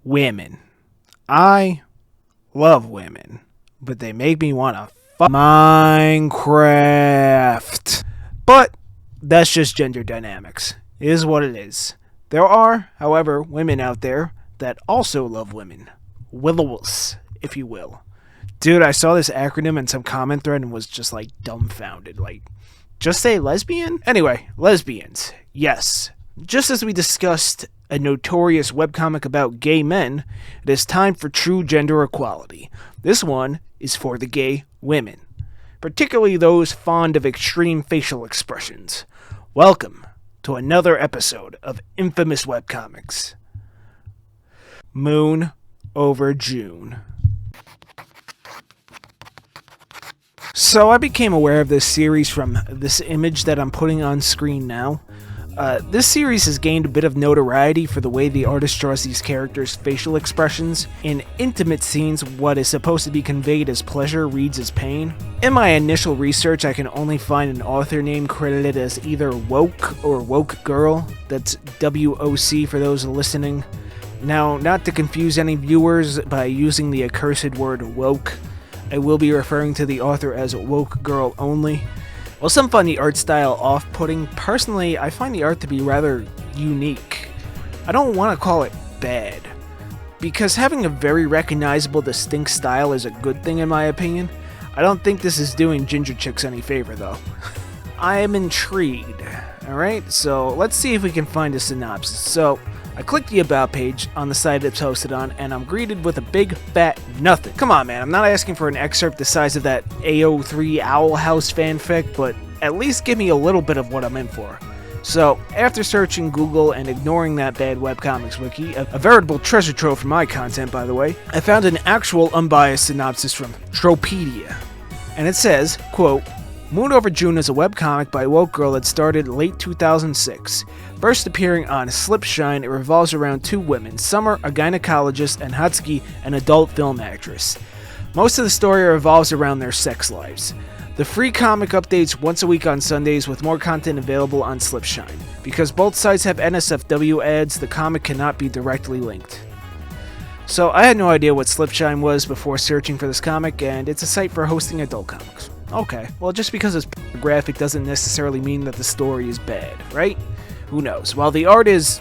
Women. I love women, but they make me want to fuck Minecraft. But that's just gender dynamics. It is what it is. There are, however, women out there that also love women. Willows, if you will. Dude, I saw this acronym in some comment thread and was just like dumbfounded. Like, just say lesbian? Anyway, lesbians. Yes. Just as we discussed a notorious webcomic about gay men, it is time for true gender equality. This one is for the gay women, particularly those fond of extreme facial expressions. Welcome to another episode of Infamous Webcomics. Moon over June. So I became aware of this series from this image that I'm putting on screen now. This series has gained a bit of notoriety for the way the artist draws these characters' facial expressions. In intimate scenes, what is supposed to be conveyed as pleasure reads as pain. In my initial research, I can only find an author name credited as either Woke or Woke Girl. That's W-O-C for those listening. Now, not to confuse any viewers by using the accursed word woke, I will be referring to the author as Woke Girl only. While some find the art style off-putting, personally, I find the art to be rather unique. I don't want to call it bad, because having a very recognizable, distinct style is a good thing in my opinion. I don't think this is doing Ginger Chicks any favor, though. I am intrigued. Alright, so let's see if we can find a synopsis. So, I clicked the About page on the site it's hosted on, and I'm greeted with a big, fat nothing. Come on, man, I'm not asking for an excerpt the size of that AO3 Owl House fanfic, but at least give me a little bit of what I'm in for. So, after searching Google and ignoring that bad webcomics wiki, a veritable treasure trove for my content, by the way, I found an actual unbiased synopsis from Tropedia. And it says, quote, Moon Over June is a webcomic by Woke Girl that started late 2006. First appearing on Slipshine, it revolves around two women, Summer, a gynecologist, and Hatsuki, an adult film actress. Most of the story revolves around their sex lives. The free comic updates once a week on Sundays with more content available on Slipshine. Because both sites have NSFW ads, the comic cannot be directly linked. So I had no idea what Slipshine was before searching for this comic, and it's a site for hosting adult comics. Okay, well just because it's graphic doesn't necessarily mean that the story is bad, right? Who knows? While the art is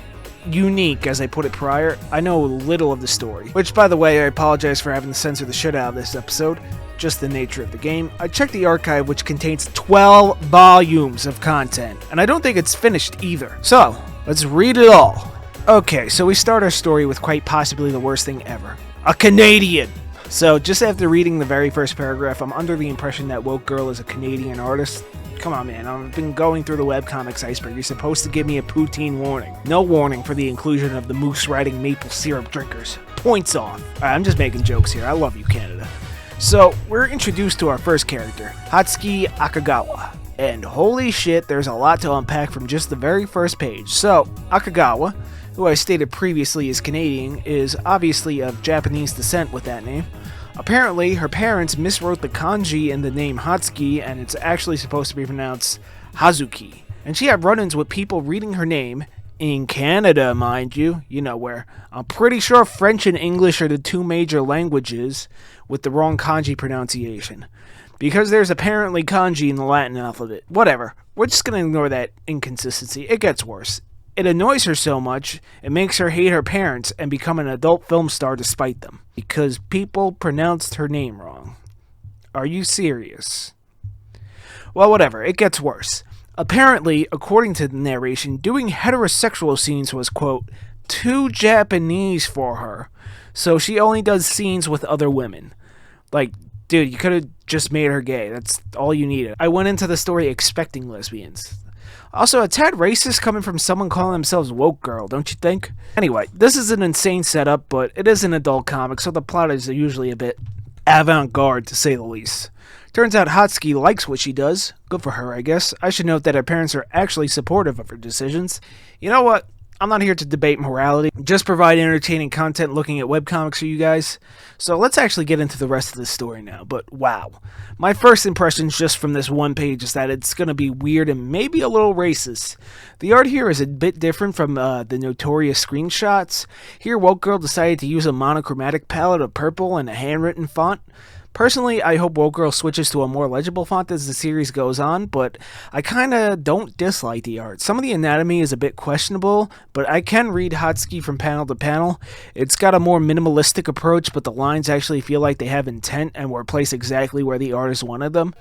unique, as I put it prior, I know little of the story. Which, by the way, I apologize for having to censor the shit out of this episode. Just the nature of the game. I checked the archive, which contains 12 volumes of content, and I don't think it's finished either. So, let's read it all. Okay, so we start our story with quite possibly the worst thing ever. A Canadian! So, just after reading the very first paragraph, I'm under the impression that Woke Girl is a Canadian artist. Come on, man, I've been going through the webcomics iceberg. You're supposed to give me a poutine warning. No warning for the inclusion of the moose-riding maple syrup drinkers. Points off. I'm just making jokes here. I love you, Canada. So, we're introduced to our first character, Hatsuki Akagawa. And holy shit, there's a lot to unpack from just the very first page. So, Akagawa, who I stated previously is Canadian, is obviously of Japanese descent with that name. Apparently, her parents miswrote the kanji in the name Hatsuki, and it's actually supposed to be pronounced Hazuki. And she had run-ins with people reading her name, in Canada, mind you, where I'm pretty sure French and English are the two major languages, with the wrong kanji pronunciation. Because there's apparently kanji in the Latin alphabet. Whatever, we're just gonna ignore that inconsistency. It gets worse. It annoys her so much, it makes her hate her parents and become an adult film star despite them. Because people pronounced her name wrong. Are you serious? Well, whatever, it gets worse. Apparently, according to the narration, doing heterosexual scenes was, quote, too Japanese for her. So she only does scenes with other women. Like, dude, you could have just made her gay. That's all you needed. I went into the story expecting lesbians. Also, a tad racist coming from someone calling themselves Woke Girl, don't you think? Anyway, this is an insane setup, but it is an adult comic, so the plot is usually a bit avant-garde, to say the least. Turns out Hatsuki likes what she does. Good for her, I guess. I should note that her parents are actually supportive of her decisions. You know what? I'm not here to debate morality, just provide entertaining content looking at webcomics for you guys. So let's actually get into the rest of this story now, but wow. My first impressions just from this one page is that it's going to be weird and maybe a little racist. The art here is a bit different from the notorious screenshots. Here, Woke Girl decided to use a monochromatic palette of purple and a handwritten font. Personally, I hope Woke Girl switches to a more legible font as the series goes on, but I kinda don't dislike the art. Some of the anatomy is a bit questionable, but I can read Hatsuki from panel to panel. It's got a more minimalistic approach, but the lines actually feel like they have intent and were placed exactly where the artist wanted them.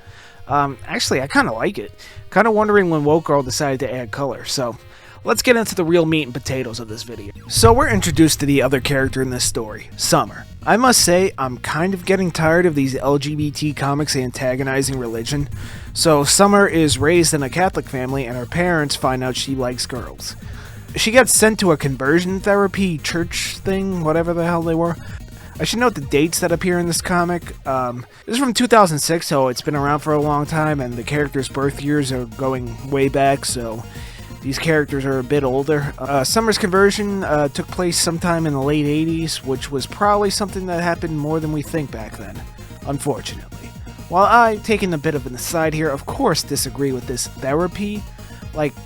Actually, I kinda like it. Kinda wondering when Woke Girl decided to add color, so let's get into the real meat and potatoes of this video. So we're introduced to the other character in this story, Summer. I must say, I'm kind of getting tired of these LGBT comics antagonizing religion. So Summer is raised in a Catholic family and her parents find out she likes girls. She gets sent to a conversion therapy church thing, whatever the hell they were. I should note the dates that appear in this comic. This is from 2006, so it's been around for a long time, and the characters' birth years are going way back, so these characters are a bit older. Summer's conversion took place sometime in the late 80s, which was probably something that happened more than we think back then, unfortunately. While I, taking a bit of an aside here, of course disagree with this therapy,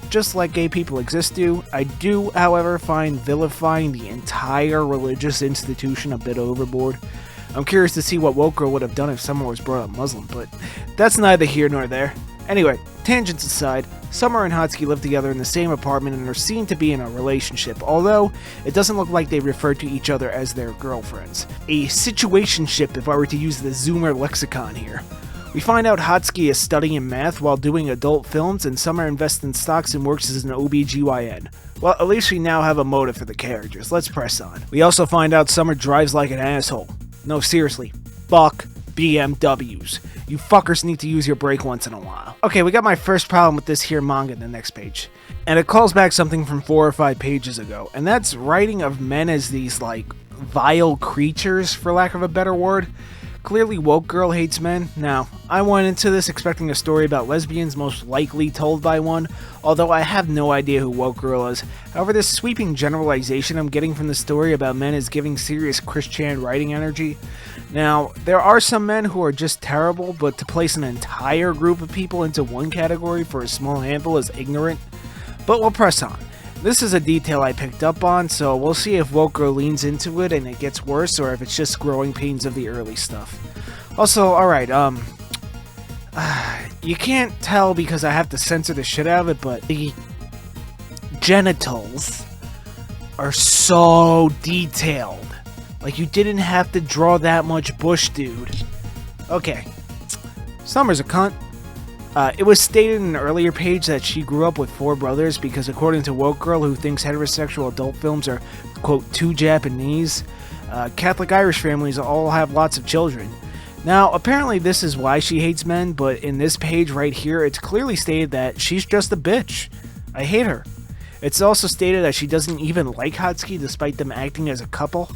just like gay people exist do, I do, however, find vilifying the entire religious institution a bit overboard. I'm curious to see what Woke Girl would have done if Summer was brought up Muslim, but that's neither here nor there. Anyway, tangents aside, Summer and Hatsuki live together in the same apartment and are seen to be in a relationship, although it doesn't look like they refer to each other as their girlfriends. A situationship if I were to use the Zoomer lexicon here. We find out Hatsuki is studying math while doing adult films, and Summer invests in stocks and works as an OBGYN. Well, at least we now have a motive for the characters. Let's press on. We also find out Summer drives like an asshole. No, seriously. Fuck BMWs. You fuckers need to use your brake once in a while. Okay, we got my first problem with this here manga in the next page. And it calls back something from 4 or 5 pages ago. And that's writing of men as these, vile creatures, for lack of a better word. Clearly, Woke Girl hates men. Now, I went into this expecting a story about lesbians, most likely told by one, although I have no idea who Woke Girl is. However, this sweeping generalization I'm getting from the story about men is giving serious Christian writing energy. Now, there are some men who are just terrible, but to place an entire group of people into one category for a small handful is ignorant. But we'll press on. This is a detail I picked up on, so we'll see if Woke Girl leans into it and it gets worse, or if it's just growing pains of the early stuff. Also, alright, you can't tell because I have to censor the shit out of it, but the genitals are so detailed. You didn't have to draw that much bush, dude. Okay. Summer's a cunt. It was stated in an earlier page that she grew up with 4 brothers because according to Woke Girl, who thinks heterosexual adult films are, quote, too Japanese, Catholic Irish families all have lots of children. Now, apparently this is why she hates men, but in this page right here, it's clearly stated that she's just a bitch. I hate her. It's also stated that she doesn't even like Hatsuki despite them acting as a couple.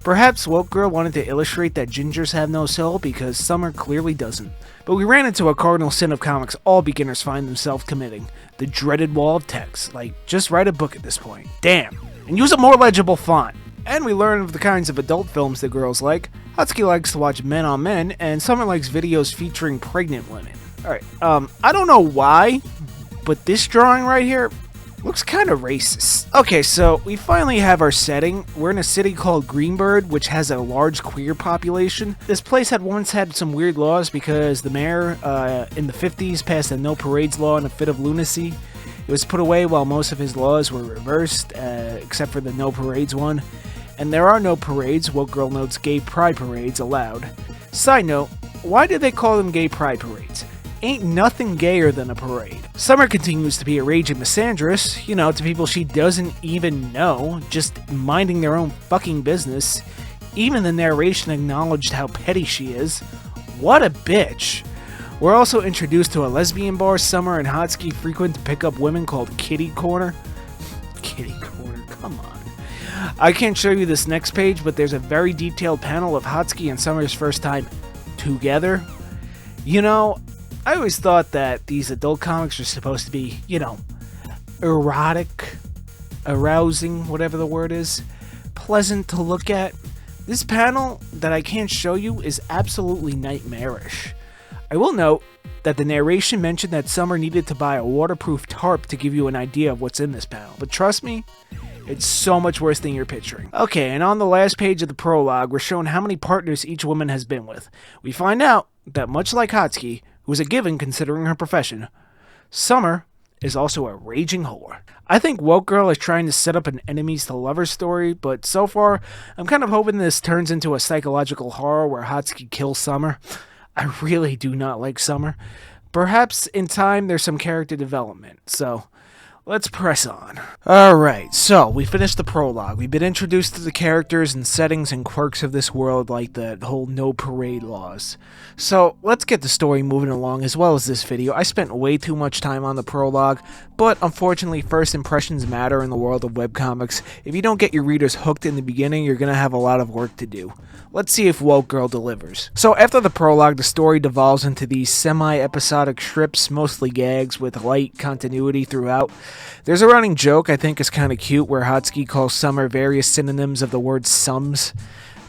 Perhaps Woke Girl wanted to illustrate that gingers have no soul because Summer clearly doesn't. But we ran into a cardinal sin of comics all beginners find themselves committing. The dreaded wall of text. Just write a book at this point. Damn. And use a more legible font. And we learn of the kinds of adult films that girls like. Hatsuki likes to watch men on men, and Summer likes videos featuring pregnant women. Alright, I don't know why, but this drawing right here looks kind of racist. Okay, so we finally have our setting. We're in a city called Greenbird, which has a large queer population. This place had once had some weird laws because the mayor in the 50s passed a no parades law in a fit of lunacy. It was put away while most of his laws were reversed, except for the no parades one. And there are no parades, Woke Girl notes gay pride parades, allowed. Side note, why did they call them gay pride parades? Ain't nothing gayer than a parade. Summer continues to be a raging misandrist, to people she doesn't even know, just minding their own fucking business. Even the narration acknowledged how petty she is. What a bitch. We're also introduced to a lesbian bar Summer and Hatsuki frequent to pick up women called Kitty Corner. Kitty Corner, come on. I can't show you this next page, but there's a very detailed panel of Hatsuki and Summer's first time together. I always thought that these adult comics are supposed to be, erotic, arousing, whatever the word is, pleasant to look at. This panel that I can't show you is absolutely nightmarish. I will note that the narration mentioned that Summer needed to buy a waterproof tarp to give you an idea of what's in this panel, but trust me, it's so much worse than you're picturing. Okay, and on the last page of the prologue, we're shown how many partners each woman has been with. We find out that much like Hatsuki, who is a given considering her profession, Summer is also a raging whore. I think Woke Girl is trying to set up an enemies to lovers story, but so far, I'm kind of hoping this turns into a psychological horror where Hatsuki kills Summer. I really do not like Summer. Perhaps in time there's some character development, so let's press on. Alright, so we finished the prologue. We've been introduced to the characters and settings and quirks of this world, like the whole no parade laws. So let's get the story moving along as well as this video. I spent way too much time on the prologue, but unfortunately first impressions matter in the world of webcomics. If you don't get your readers hooked in the beginning, you're going to have a lot of work to do. Let's see if Woke Girl delivers. So after the prologue, the story devolves into these semi-episodic strips, mostly gags, with light continuity throughout. There's a running joke I think is kind of cute where Hatsuki calls Summer various synonyms of the word sums.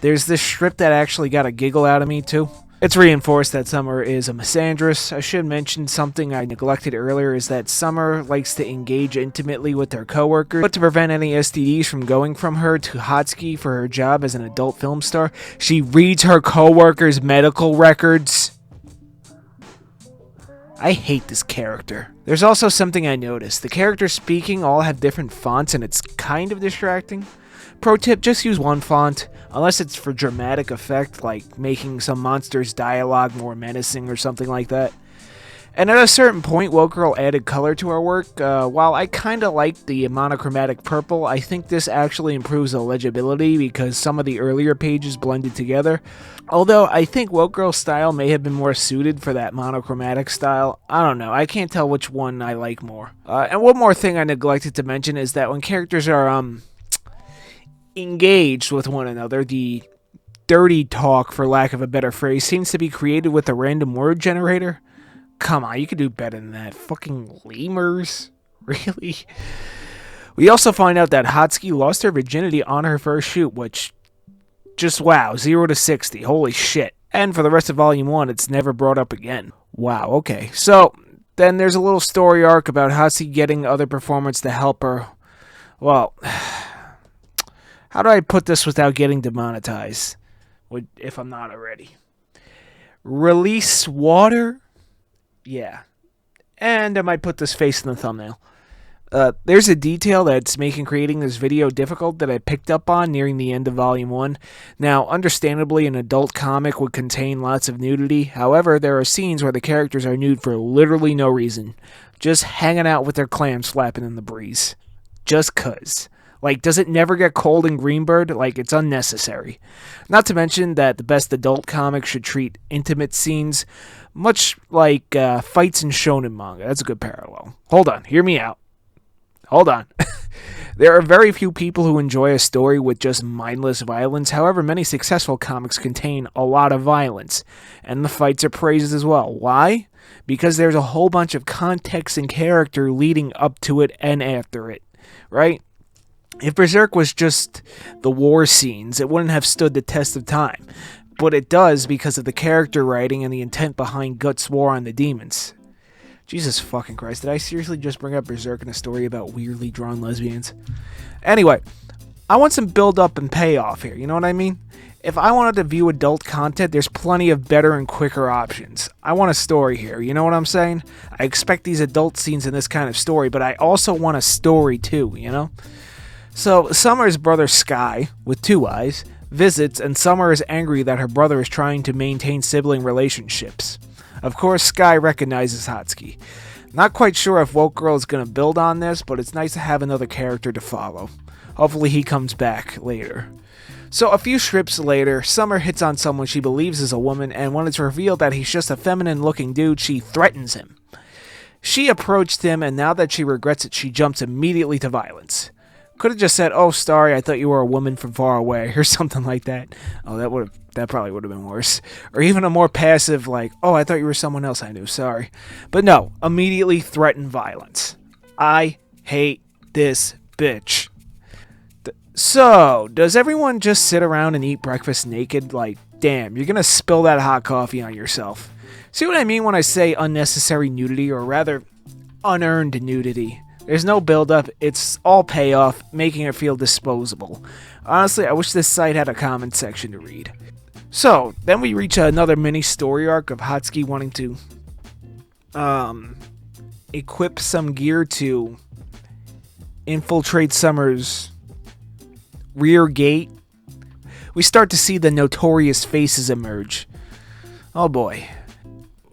There's this strip that actually got a giggle out of me too. It's reinforced that Summer is a misandrist. I should mention something I neglected earlier is that Summer likes to engage intimately with her coworkers, but to prevent any STDs from going from her to Hatsuki for her job as an adult film star, she reads her coworkers' medical records. I hate this character. There's also something I noticed. The characters speaking all have different fonts and it's kind of distracting. Pro tip, just use one font, unless it's for dramatic effect, like making some monster's dialogue more menacing or something like that. And at a certain point, Woke Girl added color to her work. While I kinda like the monochromatic purple, I think this actually improves the legibility because some of the earlier pages blended together. Although I think Woke Girl's style may have been more suited for that monochromatic style. I don't know, I can't tell which one I like more. And one more thing I neglected to mention is that when characters are, engaged with one another, the dirty talk, for lack of a better phrase, seems to be created with a random word generator. Come on, you could do better than that. Fucking lemurs? Really? We also find out that Hatsuki lost her virginity on her first shoot, which, just wow, 0 to 60, holy shit. And for the rest of Volume 1, it's never brought up again. Wow, okay. So, then there's a little story arc about Hatsuki getting other performers to help her. Well, how do I put this without getting demonetized? If I'm not already. Release water? Yeah. And I might put this face in the thumbnail. There's a detail that's making creating this video difficult that I picked up on nearing the end of Volume 1. Now, understandably, an adult comic would contain lots of nudity. However, there are scenes where the characters are nude for literally no reason. Just hanging out with their clams flapping in the breeze. Just 'cause. Like, does it never get cold in Greenbird? Like, it's unnecessary. Not to mention that the best adult comic should treat intimate scenes much like fights in shonen manga. That's a good parallel. Hold on, hear me out. Hold on. There are very few people who enjoy a story with just mindless violence. However, many successful comics contain a lot of violence, and the fights are praised as well. Why? Because there's a whole bunch of context and character leading up to it and after it, right? If Berserk was just the war scenes, it wouldn't have stood the test of time. But it does because of the character writing and the intent behind Guts' war on the demons. Jesus fucking Christ, did I seriously just bring up Berserk in a story about weirdly drawn lesbians? Anyway, I want some build-up and payoff here, you know what I mean? If I wanted to view adult content, there's plenty of better and quicker options. I want a story here, you know what I'm saying? I expect these adult scenes in this kind of story, but I also want a story too, you know? So, Summer's brother Sky, with 2 eyes, visits, and Summer is angry that her brother is trying to maintain sibling relationships. Of course, Sky recognizes Hatsuki. Not quite sure if Woke Girl is going to build on this, but it's nice to have another character to follow. Hopefully he comes back later. So a few strips later, Summer hits on someone she believes is a woman, and when it's revealed that he's just a feminine-looking dude, she threatens him. She approached him, and now that she regrets it, she jumps immediately to violence. Could have just said, "Oh, sorry, I thought you were a woman from far away," or something like that. Oh, that probably would have been worse. Or even a more passive, like, "Oh, I thought you were someone else I knew, sorry." But no, immediately threaten violence. I hate this bitch. So, does everyone just sit around and eat breakfast naked? Like, damn, you're gonna spill that hot coffee on yourself. See what I mean when I say unnecessary nudity, or rather, unearned nudity? There's no build-up, it's all payoff, making it feel disposable. Honestly, I wish this site had a comment section to read. So, then we reach another mini story arc of Hatsuki wanting to, equip some gear to infiltrate Summer's rear gate. We start to see the notorious faces emerge. Oh boy.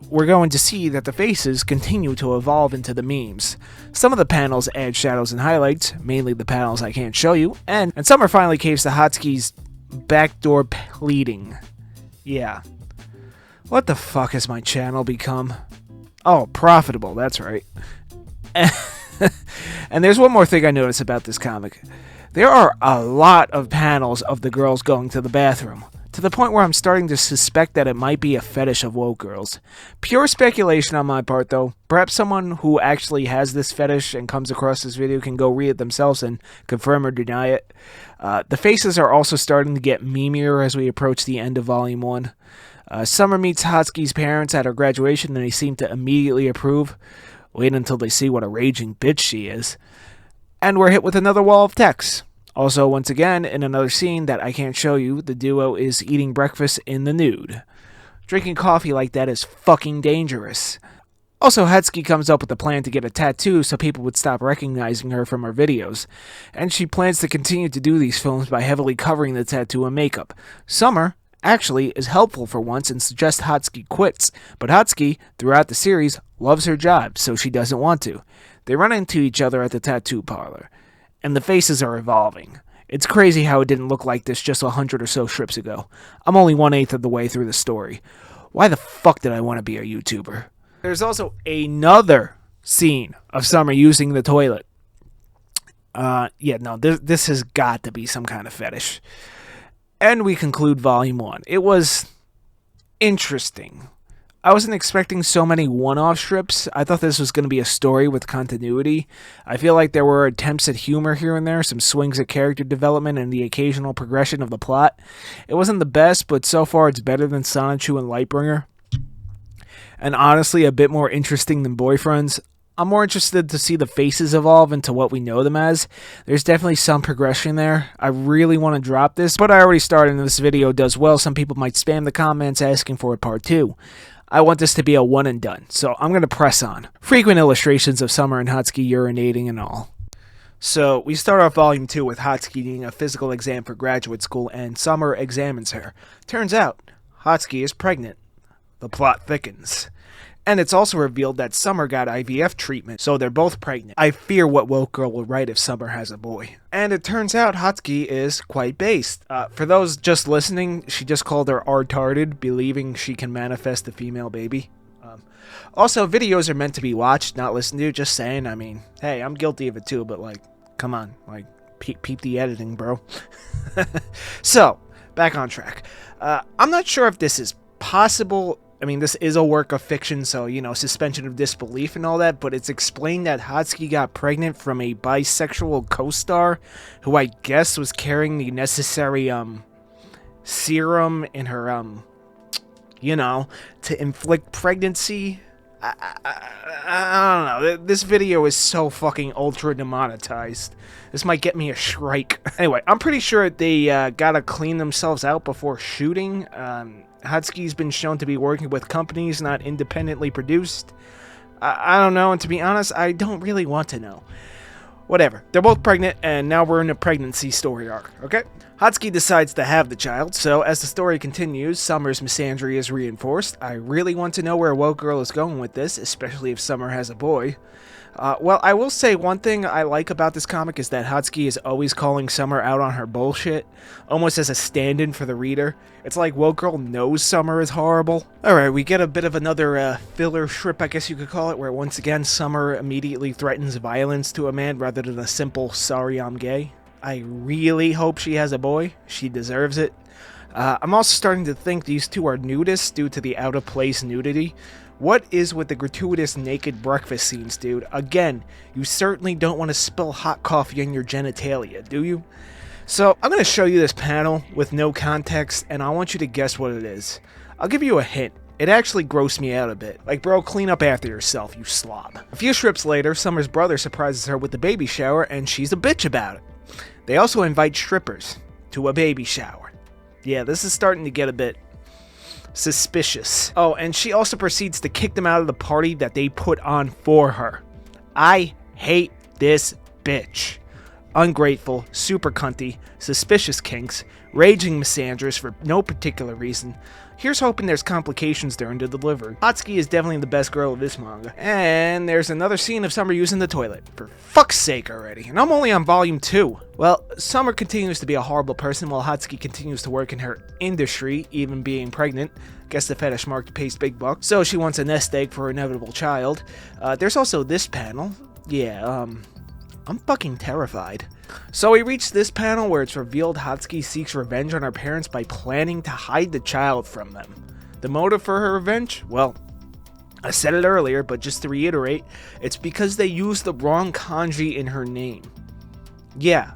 We're going to see that the faces continue to evolve into the memes. Some of the panels add shadows and highlights, mainly the panels I can't show you, and Summer finally caves to Hatsuki's backdoor pleading. Yeah. What the fuck has my channel become? Oh, profitable, that's right. And there's one more thing I noticed about this comic. There are a lot of panels of the girls going to the bathroom, to the point where I'm starting to suspect that it might be a fetish of woke girls. Pure speculation on my part, though. Perhaps someone who actually has this fetish and comes across this video can go read it themselves and confirm or deny it. The faces are also starting to get memeier as we approach the end of Volume 1. Summer meets Hatsuki's parents at her graduation, and they seem to immediately approve. Wait until they see what a raging bitch she is. And we're hit with another wall of text. Also, once again, in another scene that I can't show you, the duo is eating breakfast in the nude. Drinking coffee like that is fucking dangerous. Also, Hatsuki comes up with a plan to get a tattoo so people would stop recognizing her from her videos, and she plans to continue to do these films by heavily covering the tattoo in makeup. Summer actually is helpful for once and suggests Hatsuki quits, but Hatsuki, throughout the series, loves her job, so she doesn't want to. They run into each other at the tattoo parlor, and the faces are evolving. It's crazy how it didn't look like this just 100 or so strips ago. I'm only 1/8 of the way through the story. Why the fuck did I want to be a YouTuber? There's also another scene of Summer using the toilet. This has got to be some kind of fetish. And we conclude Volume 1. It was interesting. I wasn't expecting so many one-off strips. I thought this was going to be a story with continuity. I feel like there were attempts at humor here and there, some swings at character development, and the occasional progression of the plot. It wasn't the best, but so far it's better than Sonichu and Lightbringer. And honestly, a bit more interesting than Boyfriends. I'm more interested to see the faces evolve into what we know them as. There's definitely some progression there. I really want to drop this, but I already started and this video does well. Some people might spam the comments asking for a part 2. I want this to be a one and done, so I'm going to press on. Frequent illustrations of Summer and Hatsuki urinating and all. So, we start off Volume 2 with Hatsuki needing a physical exam for graduate school, and Summer examines her. Turns out, Hatsuki is pregnant. The plot thickens. And it's also revealed that Summer got IVF treatment, so they're both pregnant. I fear what woke girl will write if Summer has a boy. And it turns out Hatsuki is quite based. For those just listening, she just called her retarded, believing she can manifest a female baby. Also, videos are meant to be watched, not listened to, just saying. I mean, hey, I'm guilty of it too, but like, come on, like, peep the editing, bro. So, back on track. I'm not sure if this is possible. I mean, this is a work of fiction, so, you know, suspension of disbelief and all that, but it's explained that Hatsuki got pregnant from a bisexual co-star who I guess was carrying the necessary, serum in her, to inflict pregnancy. I don't know. This video is so fucking ultra demonetized. This might get me a strike. Anyway, I'm pretty sure they gotta clean themselves out before shooting. Hatsuki's been shown to be working with companies not independently produced. I don't know, and to be honest, I don't really want to know. Whatever. They're both pregnant, and now we're in a pregnancy story arc, okay? Hatsuki decides to have the child, so as the story continues, Summer's misandry is reinforced. I really want to know where Woke Girl is going with this, especially if Summer has a boy. Well, I will say one thing I like about this comic is that Hatsuki is always calling Summer out on her bullshit, almost as a stand-in for the reader. It's like Woke Girl knows Summer is horrible. Alright, we get a bit of another filler strip, I guess you could call it, where once again Summer immediately threatens violence to a man rather than a simple, sorry I'm gay. I really hope she has a boy. She deserves it. I'm also starting to think these two are nudists due to the out-of-place nudity. What is with the gratuitous naked breakfast scenes, dude? Again, you certainly don't want to spill hot coffee on your genitalia, do you? So I'm going to show you this panel with no context, and I want you to guess what it is. I'll give you a hint. It actually grossed me out a bit. Like, bro, clean up after yourself, you slob. A few strips later, Summer's brother surprises her with the baby shower, and she's a bitch about it. They also invite strippers to a baby shower. Yeah, this is starting to get a bit suspicious. Oh, and she also proceeds to kick them out of the party that they put on for her. I hate this bitch. Ungrateful, super cunty, suspicious kinks, raging misandrous for no particular reason. Here's hoping there's complications during the delivery. Hatsuki is definitely the best girl of this manga. And there's another scene of Summer using the toilet. For fuck's sake already. And I'm only on volume 2. Well, Summer continues to be a horrible person while Hatsuki continues to work in her industry, even being pregnant. Guess the fetish market pays big bucks. So she wants a nest egg for her inevitable child. There's also this panel. Yeah, I'm fucking terrified. So we reach this panel where it's revealed Hatsuki seeks revenge on her parents by planning to hide the child from them. The motive for her revenge? Well, I said it earlier, but just to reiterate, it's because they used the wrong kanji in her name. Yeah,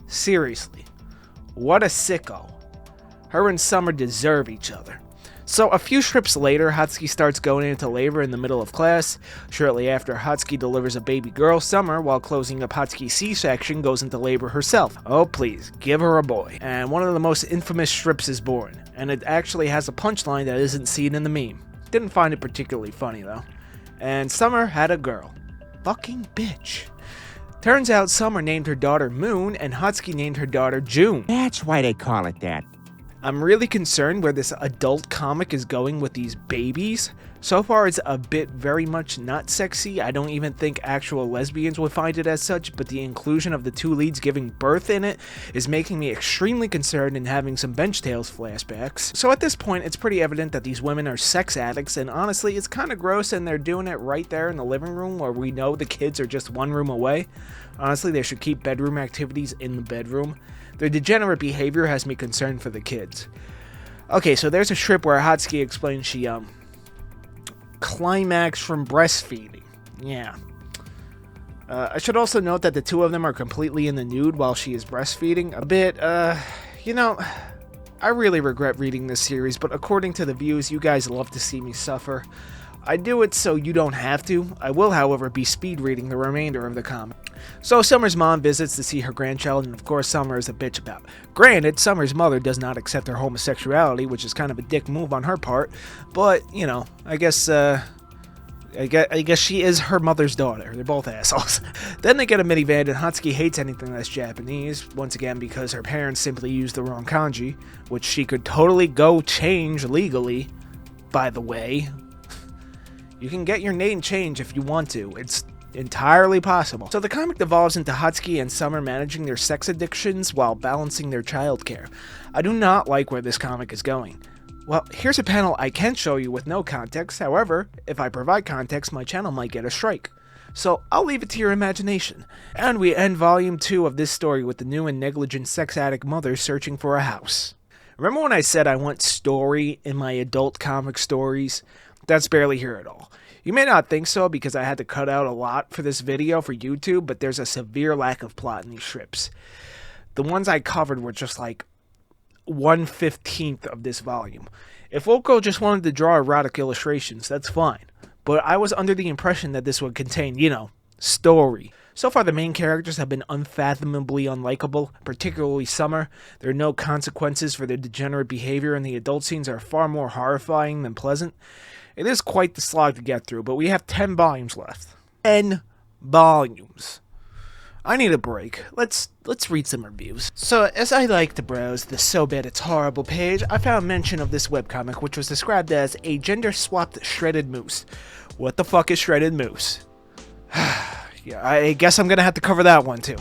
seriously. What a sicko. Her and Summer deserve each other. So a few strips later, Hatsuki starts going into labor in the middle of class. Shortly after, Hatsuki delivers a baby girl. Summer, while closing up Hatsuki's C-section, goes into labor herself. Oh please, give her a boy. And one of the most infamous strips is born. And it actually has a punchline that isn't seen in the meme. Didn't find it particularly funny though. And Summer had a girl. Fucking bitch. Turns out Summer named her daughter Moon, and Hatsuki named her daughter June. That's why they call it that. I'm really concerned where this adult comic is going with these babies. So far it's a bit very much not sexy. I don't even think actual lesbians would find it as such, but the inclusion of the two leads giving birth in it is making me extremely concerned and having some Bench Tales flashbacks. So at this point it's pretty evident that these women are sex addicts, and honestly it's kind of gross, and they're doing it right there in the living room where we know the kids are just one room away. Honestly, they should keep bedroom activities in the bedroom. Their degenerate behavior has me concerned for the kids. Okay, so there's a strip where Hatsuki explains she, climaxed from breastfeeding. Yeah. I should also note that the two of them are completely in the nude while she is breastfeeding. A bit, you know, I really regret reading this series, but according to the views, you guys love to see me suffer. I do it so you don't have to. I will, however, be speed reading the remainder of the comic. So Summer's mom visits to see her grandchild, and of course Summer is a bitch about it. Granted, Summer's mother does not accept her homosexuality, which is kind of a dick move on her part, but, you know, I guess she is her mother's daughter. They're both assholes. Then they get a minivan, and Hatsuki hates anything that's Japanese, once again because her parents simply used the wrong kanji, which she could totally go change legally, by the way. You can get your name changed if you want to. It's entirely possible. So the comic devolves into Hatsuki and Summer managing their sex addictions while balancing their childcare. I do not like where this comic is going. Well, here's a panel I can show you with no context. However, if I provide context, my channel might get a strike. So I'll leave it to your imagination. And we end volume 2 of this story with the new and negligent sex addict mother searching for a house. Remember when I said I want story in my adult comic stories? That's barely here at all. You may not think so because I had to cut out a lot for this video for YouTube, but there's a severe lack of plot in these strips. The ones I covered were just like 1/15 of this volume. If Woko just wanted to draw erotic illustrations, that's fine. But I was under the impression that this would contain, you know, story. So far the main characters have been unfathomably unlikable, particularly Summer. There are no consequences for their degenerate behavior, and the adult scenes are far more horrifying than pleasant. It is quite the slog to get through, but we have 10 volumes left. 10 volumes. I need a break. Let's read some reviews. So, as I like to browse the So Bad It's Horrible page, I found mention of this webcomic, which was described as a gender-swapped shredded moose. What the fuck is shredded moose? Yeah, I guess I'm gonna have to cover that one too.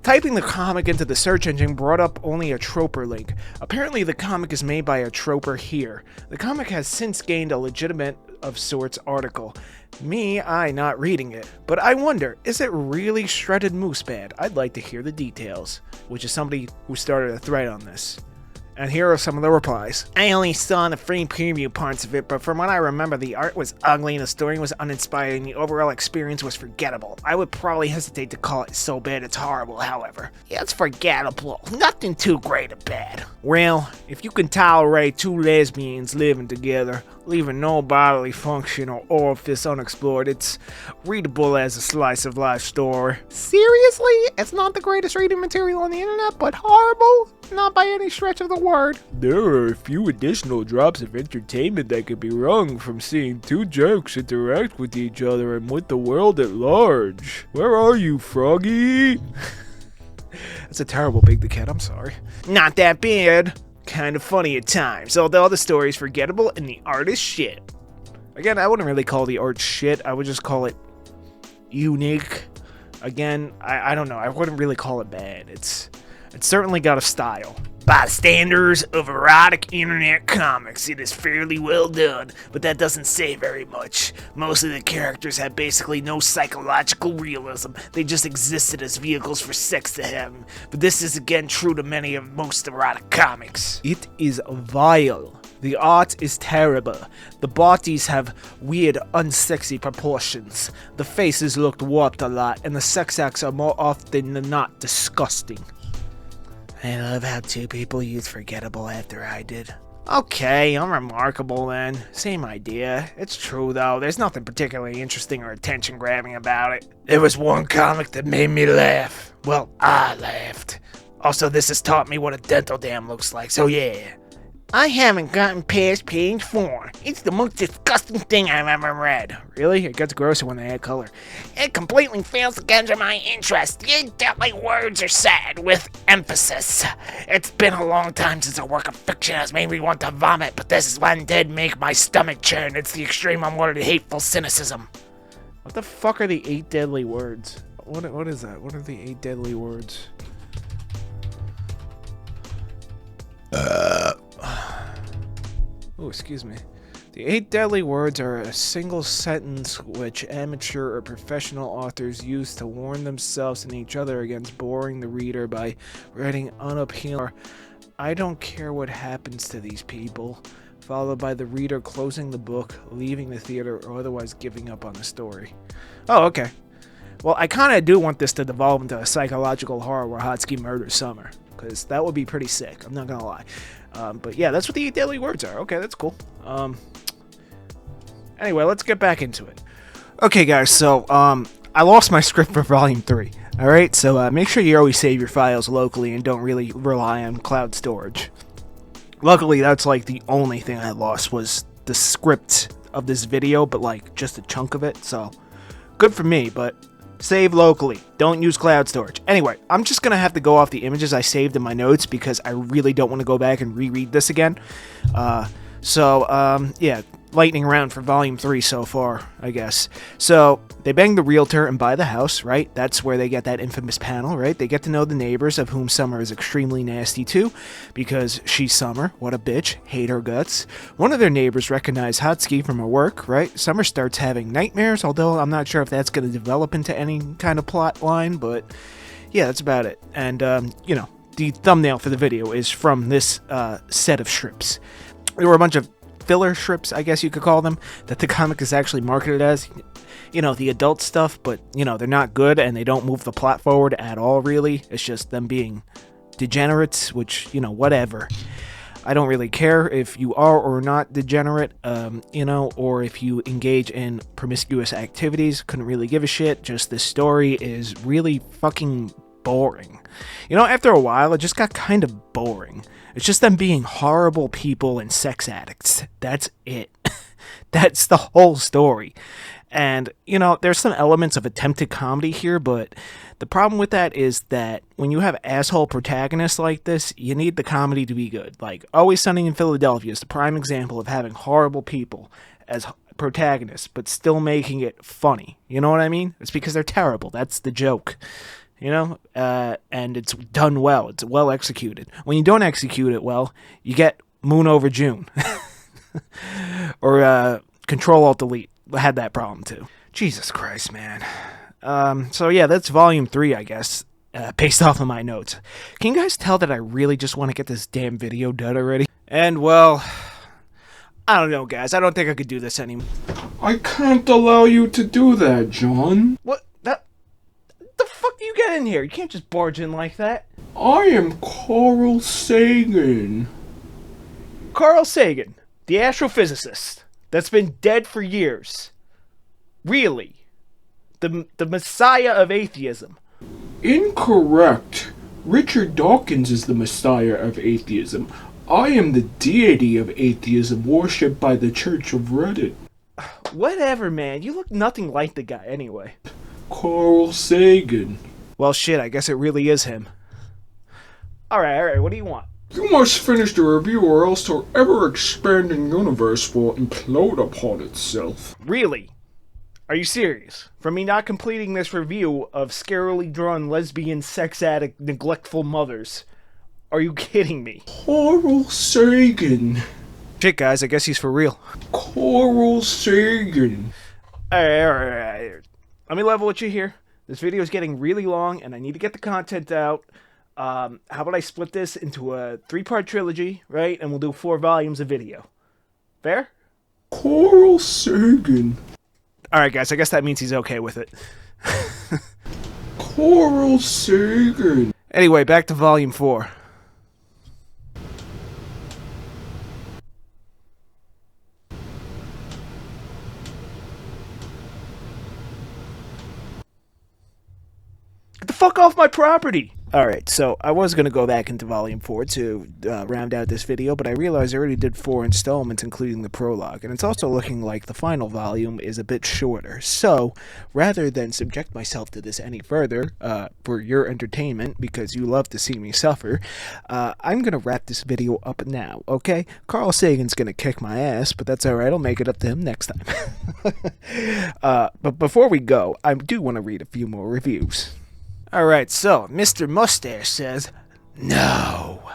Typing the comic into the search engine brought up only a troper link. Apparently the comic is made by a troper here. The comic has since gained a legitimate of sorts article. I not reading it. But I wonder, is it really shredded moose bad? I'd like to hear the details. Which is somebody who started a thread on this. And here are some of the replies. I only saw the free preview parts of it, but from what I remember, the art was ugly, the story was uninspired, and the overall experience was forgettable. I would probably hesitate to call it so bad it's horrible, however. Yeah, it's forgettable. Nothing too great or bad. Well, if you can tolerate two lesbians living together, leaving no bodily function or orifice unexplored, it's readable as a slice of life story. Seriously? It's not the greatest reading material on the internet, but horrible? Not by any stretch of the word. There are a few additional drops of entertainment that could be wrung from seeing two jerks interact with each other and with the world at large. Where are you, Froggy? That's a terrible Big the Cat, I'm sorry. Not that bad. Kind of funny at times, although the story is forgettable and the art is shit. Again, I wouldn't really call the art shit, I would just call it unique. Again, I don't know, I wouldn't really call it bad. It's certainly got a style. By the standards of erotic internet comics, it is fairly well done, but that doesn't say very much. Most of the characters have basically no psychological realism. They just existed as vehicles for sex to heaven. But this is again true to many of most erotic comics. It is vile. The art is terrible. The bodies have weird, unsexy proportions. The faces looked warped a lot, and the sex acts are more often than not disgusting. I love how two people used forgettable after I did. Okay, unremarkable then. Same idea. It's true though, there's nothing particularly interesting or attention-grabbing about it. There was one comic that made me laugh. Well, I laughed. Also, this has taught me what a dental dam looks like, so yeah. I haven't gotten past page 4. It's the most disgusting thing I've ever read. Really? It gets grosser when they add color. It completely fails to capture my interest. The deadly words are said with emphasis. It's been a long time since a work of fiction has made me want to vomit, but this one did make my stomach churn. It's the extreme unworded hateful cynicism. What the fuck are the 8 deadly words? What is that? What are the 8 deadly words? Oh, excuse me. The 8 deadly words are a single sentence which amateur or professional authors use to warn themselves and each other against boring the reader by writing unappealing. I don't care what happens to these people, followed by the reader closing the book, leaving the theater, or otherwise giving up on the story. Oh, okay. Well, I kind of do want this to devolve into a psychological horror where Hotsky murders Summer, because that would be pretty sick, I'm not gonna lie. But yeah, that's what the 8 deadly words are. Okay, that's cool. Anyway, let's get back into it. Okay, guys, so I lost my script for Volume 3. Alright, so make sure you always save your files locally and don't really rely on cloud storage. Luckily, that's like the only thing I lost was the script of this video, but like just a chunk of it, so good for me, but save locally. Don't use cloud storage. Anyway, I'm just going to have to go off the images I saved in my notes because I really don't want to go back and reread this again. Yeah, lightning round for Volume 3 so far, I guess. So, they bang the realtor and buy the house, right? That's where they get that infamous panel, right? They get to know the neighbors, of whom Summer is extremely nasty to, because she's Summer. What a bitch. Hate her guts. One of their neighbors recognize Hotsky from her work, right? Summer starts having nightmares, although I'm not sure if that's going to develop into any kind of plot line, but yeah, that's about it. And, the thumbnail for the video is from this set of strips. There were a bunch of filler strips, I guess you could call them, that the comic is actually marketed as, the adult stuff, but, they're not good and they don't move the plot forward at all, really. It's just them being degenerates, which, whatever. I don't really care if you are or not degenerate, or if you engage in promiscuous activities. Couldn't really give a shit. Just this story is really fucking boring. After a while, it just got kind of boring. It's just them being horrible people and sex addicts. That's it. That's the whole story. And, there's some elements of attempted comedy here, but the problem with that is that when you have asshole protagonists like this, you need the comedy to be good. Like, Always Sunny in Philadelphia is the prime example of having horrible people as protagonists, but still making it funny. You know what I mean? It's because they're terrible. That's the joke. And it's done well. It's well executed. When you don't execute it well, you get Moon over June. Or Control-Alt-Delete. I had that problem too. Jesus Christ, man. So yeah, that's Volume 3, I guess. based off of my notes. Can you guys tell that I really just want to get this damn video done already? And, well, I don't know, guys. I don't think I could do this anymore. I can't allow you to do that, John. What? The fuck do you get in here? You can't just barge in like that. I am Carl Sagan. Carl Sagan, the astrophysicist that's been dead for years. Really? The messiah of atheism. Incorrect. Richard Dawkins is the messiah of atheism. I am the deity of atheism worshipped by the Church of Reddit. Whatever, man. You look nothing like the guy anyway. Carl Sagan. Well, shit, I guess it really is him. Alright, what do you want? You must finish the review or else the ever-expanding universe will implode upon itself. Really? Are you serious? For me not completing this review of scarily drawn lesbian, sex addict, neglectful mothers. Are you kidding me? Carl Sagan. Shit, guys, I guess he's for real. Carl Sagan. Alright. Let me level with you here. This video is getting really long, and I need to get the content out. How about I split this into a 3-part trilogy, right? And we'll do 4 volumes of video. Fair? Carl Sagan. Alright, guys, I guess that means he's okay with it. Carl Sagan. Anyway, back to volume 4. Get the fuck off my property! Alright, so I was going to go back into Volume 4 to round out this video, but I realized I already did 4 installments, including the prologue, and it's also looking like the final volume is a bit shorter. So, rather than subject myself to this any further, for your entertainment, because you love to see me suffer, I'm going to wrap this video up now, okay? Carl Sagan's going to kick my ass, but that's alright, I'll make it up to him next time. But before we go, I do want to read a few more reviews. Alright, so, Mr. Mustache says, no.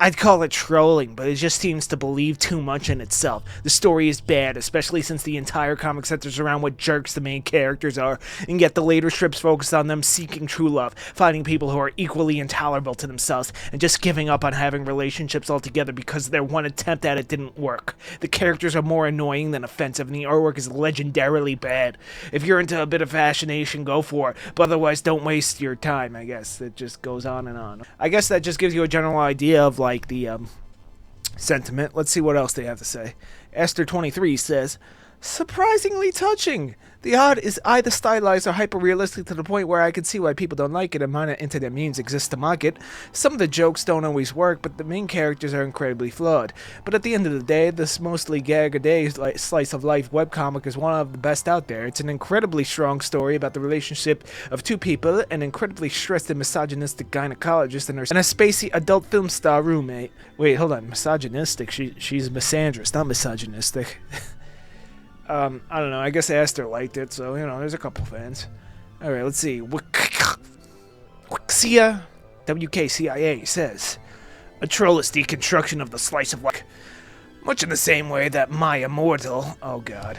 I'd call it trolling, but it just seems to believe too much in itself. The story is bad, especially since the entire comic centers around what jerks the main characters are, and yet the later strips focus on them seeking true love, finding people who are equally intolerable to themselves, and just giving up on having relationships altogether because their one attempt at it didn't work. The characters are more annoying than offensive, and the artwork is legendarily bad. If you're into a bit of fascination, go for it, but otherwise don't waste your time, I guess. It just goes on and on. I guess that just gives you a general idea of, like, the sentiment. Let's see what else they have to say. Esther23 says, surprisingly touching. The art is either stylized or hyper-realistic to the point where I can see why people don't like it and minor internet memes exist to mock it. Some of the jokes don't always work, but the main characters are incredibly flawed. But at the end of the day, this mostly gag-a-day slice-of-life webcomic is one of the best out there. It's an incredibly strong story about the relationship of two people, an incredibly stressed and misogynistic gynecologist and a spacey adult film star roommate. Wait, hold on. Misogynistic? She's misandrist, not misogynistic. I don't know, I guess Aster liked it, so, you know, there's a couple fans. Alright, let's see. WKCIA says, a trollus deconstruction of the slice of life. Much in the same way that My Immortal... Oh, God.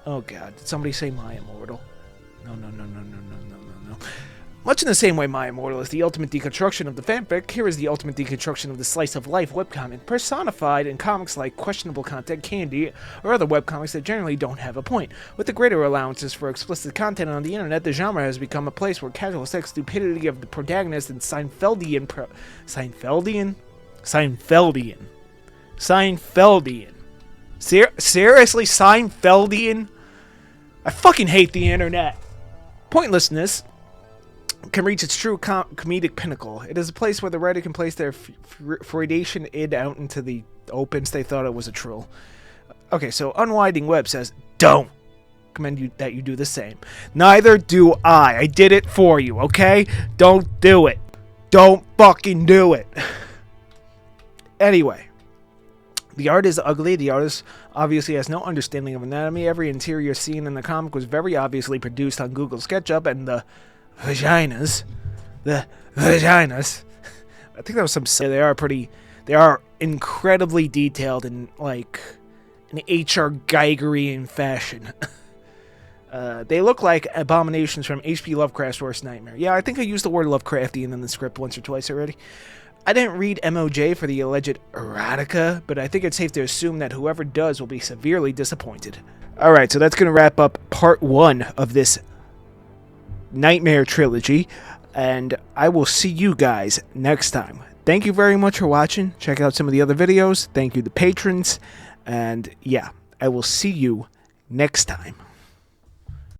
Oh, God. Did somebody say My Immortal? No. Much in the same way My Immortal is the ultimate deconstruction of the fanfic, here is the ultimate deconstruction of the slice-of-life webcomic, personified in comics like questionable content, Candy, or other webcomics that generally don't have a point. With the greater allowances for explicit content on the internet, the genre has become a place where casual sex stupidity of the protagonist and Seinfeldian... Seriously, Seinfeldian? I fucking hate the internet. Pointlessness can reach its true comedic pinnacle. It is a place where the writer can place their Freudation id out into the open they thought it was a troll. Okay, so Unwinding Web says, don't recommend you that you do the same. Neither do I. I did it for you, okay? Don't do it. Don't fucking do it. Anyway. The art is ugly. The artist obviously has no understanding of anatomy. Every interior scene in the comic was very obviously produced on Google SketchUp, and the vaginas, I think that was some. They are incredibly detailed in like an H.R. Geigerian fashion. They look like abominations from H.P. Lovecraft's worst nightmare. Yeah, I think I used the word Lovecraftian in the script once or twice already. I didn't read MOJ for the alleged erotica, but I think it's safe to assume that whoever does will be severely disappointed. Alright, so that's going to wrap up part 1 of this Nightmare trilogy, and I will see you guys next time. Thank you very much for watching. Check out some of the other videos. Thank you to patrons, and yeah, I will see you next time.